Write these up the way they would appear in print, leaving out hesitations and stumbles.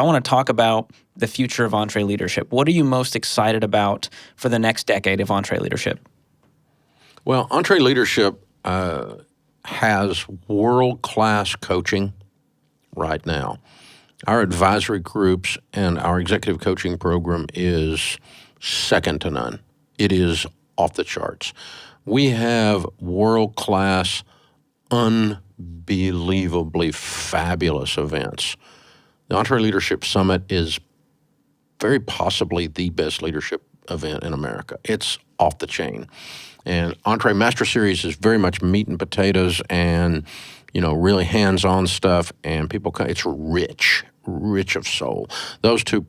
I want to talk about the future of EntreLeadership. What are you most excited about for the next decade of EntreLeadership? Well, EntreLeadership has world-class coaching right now. Our advisory groups and our executive coaching program is second to none. It is off the charts. We have world-class, unbelievably fabulous events. The EntreLeadership Summit is very possibly the best leadership event in America. It's off the chain. And Entre Master Series is very much meat and potatoes and, really hands-on stuff. And it's rich of soul. Those two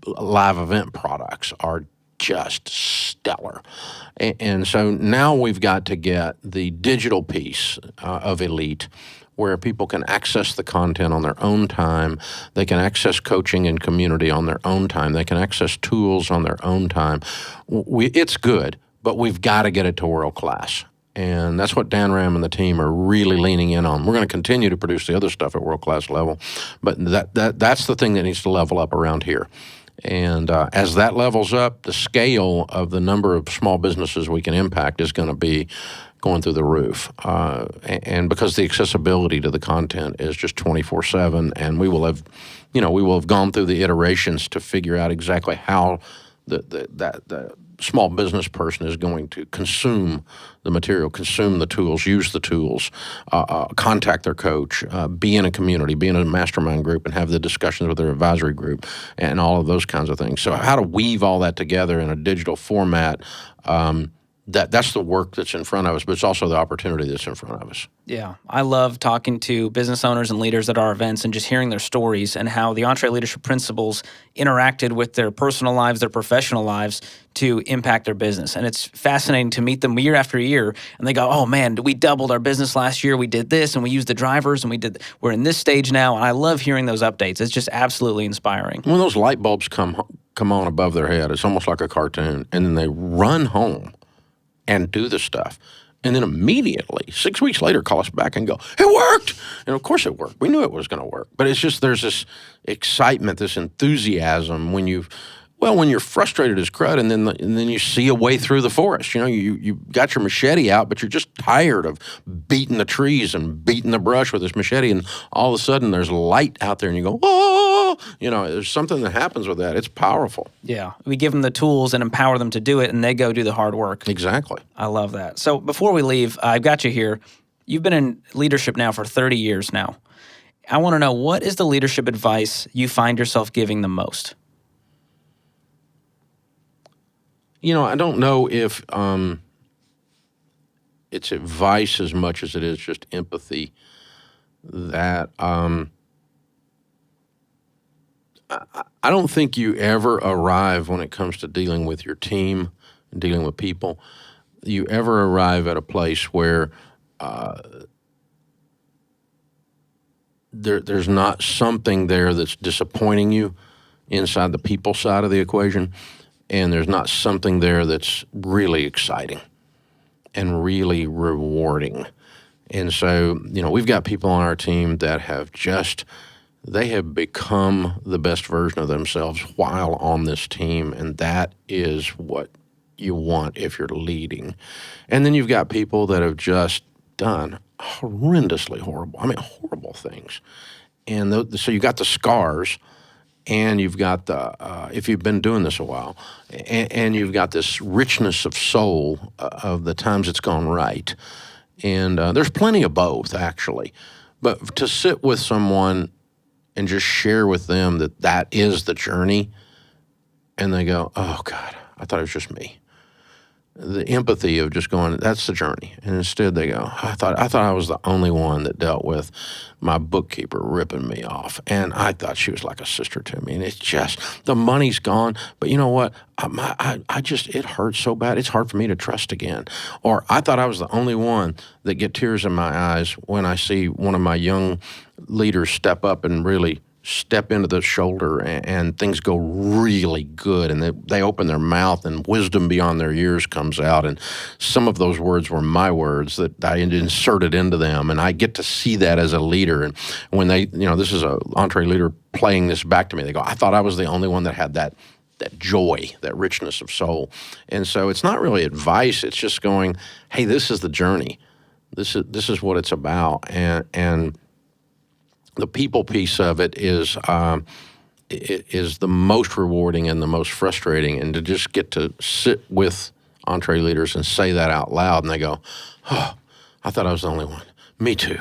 live event products are just stellar. And so now we've got to get the digital piece of Elite, where people can access the content on their own time. They can access coaching and community on their own time. They can access tools on their own time. It's good, but we've got to get it to world class. And that's what Dan Ram and the team are really leaning in on. We're going to continue to produce the other stuff at world-class level, but that's the thing that needs to level up around here. And as that levels up, the scale of the number of small businesses we can impact is going to be going through the roof. And because the accessibility to the content is just 24/7, and we will have gone through the iterations to figure out exactly how the small business person is going to consume the material, consume the tools, use the tools, contact their coach, be in a community, be in a mastermind group, and have the discussions with their advisory group, and all of those kinds of things. So how to weave all that together in a digital format, that's the work that's in front of us, but it's also the opportunity that's in front of us. Yeah, I love talking to business owners and leaders at our events and just hearing their stories and how the EntreLeadership principles interacted with their personal lives, their professional lives to impact their business. And it's fascinating to meet them year after year, and they go, oh man, we doubled our business last year, we did this, and we used the drivers, and we're in this stage now, and I love hearing those updates. It's just absolutely inspiring. When those light bulbs come on above their head, it's almost like a cartoon, and then they run home and do the stuff. And then immediately, 6 weeks later, call us back and go, it worked! And of course it worked. We knew it was going to work. But it's just there's this excitement, this enthusiasm when you're frustrated as crud, and then you see a way through the forest. You got your machete out, but you're just tired of beating the trees and beating the brush with this machete, and all of a sudden there's light out there, and you go, oh! There's something that happens with that. It's powerful. Yeah. We give them the tools and empower them to do it, and they go do the hard work. Exactly. I love that. So before we leave, I've got you here. You've been in leadership now for 30 years now. I want to know, what is the leadership advice you find yourself giving the most? I don't know if it's advice as much as it is just empathy. That I don't think you ever arrive when it comes to dealing with your team and dealing with people. You ever arrive at a place where there's not something there that's disappointing you inside the people side of the equation, and there's not something there that's really exciting and really rewarding. And so, we've got people on our team that they have become the best version of themselves while on this team, and that is what you want if you're leading. And then you've got people that have just done horrendously horrible things. And so you've got the scars, and you've got if you've been doing this a while, and you've got this richness of soul of the times it's gone right. And there's plenty of both, actually. But to sit with someone and just share with them that is the journey, and they go, oh, God, I thought it was just me. The empathy of just going, that's the journey. And instead they go, I thought I was the only one that dealt with my bookkeeper ripping me off. And I thought she was like a sister to me. And it's just, the money's gone. But you know what? It hurts so bad. It's hard for me to trust again. Or I thought I was the only one that get tears in my eyes when I see one of my young leaders step up and really step into the shoulder and things go really good, and they open their mouth and wisdom beyond their years comes out, and some of those words were my words that I inserted into them, and I get to see that as a leader. And when they, this is a EntreLeader playing this back to me, they go, I thought I was the only one that had that joy, that richness of soul. And so it's not really advice, it's just going, hey, this is the journey. This is what it's about. And the people piece of it is the most rewarding and the most frustrating, and to just get to sit with EntreLeaders and say that out loud, and they go, oh, I thought I was the only one. Me too.